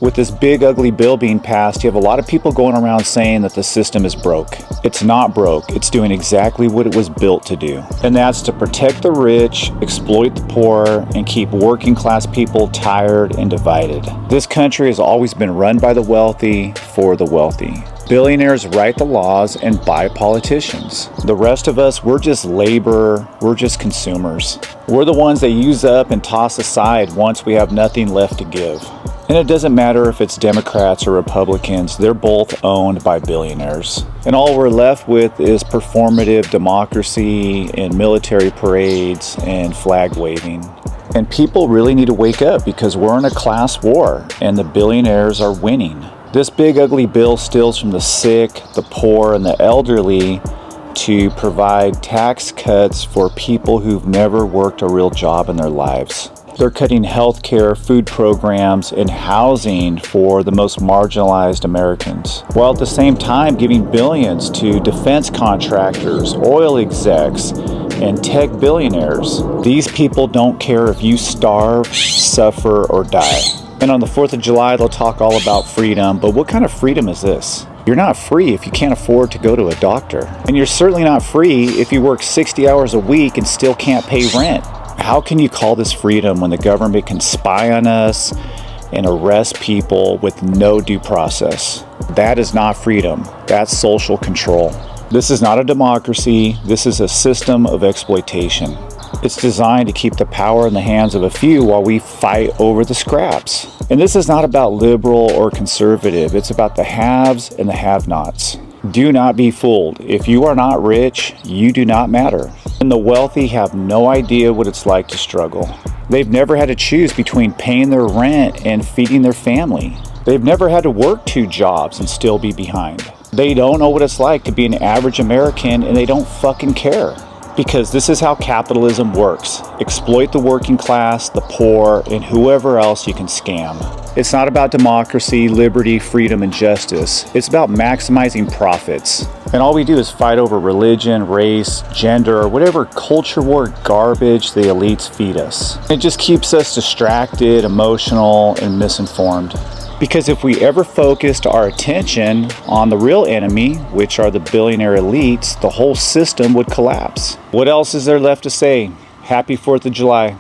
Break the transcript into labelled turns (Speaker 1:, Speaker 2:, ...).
Speaker 1: With this big ugly bill being passed, you have a lot of people going around saying that the system is broke. It's not broke. It's doing exactly what it was built to do. And that's to protect the rich, exploit the poor, and keep working class people tired and divided. This country has always been run by the wealthy for the wealthy. Billionaires write the laws and buy politicians. The rest of us, we're just labor, we're just consumers. We're the ones they use up and toss aside once we have nothing left to give. And it doesn't matter if it's Democrats or Republicans, they're both owned by billionaires. And all we're left with is performative democracy and military parades and flag waving. And people really need to wake up because we're in a class war and the billionaires are winning. This big ugly bill steals from the sick, the poor, and the elderly to provide tax cuts for people who've never worked a real job in their lives. They're cutting health care, food programs, and housing for the most marginalized Americans, while at the same time giving billions to defense contractors, oil execs, and tech billionaires. These people don't care if you starve, suffer, or die. And on the 4th of July, they'll talk all about freedom, but what kind of freedom is this? You're not free if you can't afford to go to a doctor. And you're certainly not free if you work 60 hours a week and still can't pay rent. How can you call this freedom when the government can spy on us and arrest people with no due process? That is not freedom. That's social control. This is not a democracy. This is a system of exploitation. It's designed to keep the power in the hands of a few while we fight over the scraps. And this is not about liberal or conservative. It's about the haves and the have-nots. Do not be fooled. If you are not rich, you do not matter. And the wealthy have no idea what it's like to struggle. They've never had to choose between paying their rent and feeding their family. They've never had to work 2 jobs and still be behind. They don't know what it's like to be an average American, and they don't fucking care. Because this is how capitalism works. Exploit the working class, the poor, and whoever else you can scam. It's not about democracy, liberty, freedom, and justice. It's about maximizing profits. And all we do is fight over religion, race, gender, or whatever culture war garbage the elites feed us. It just keeps us distracted, emotional, and misinformed. Because if we ever focused our attention on the real enemy, which are the billionaire elites, the whole system would collapse. What else is there left to say? Happy 4th of July.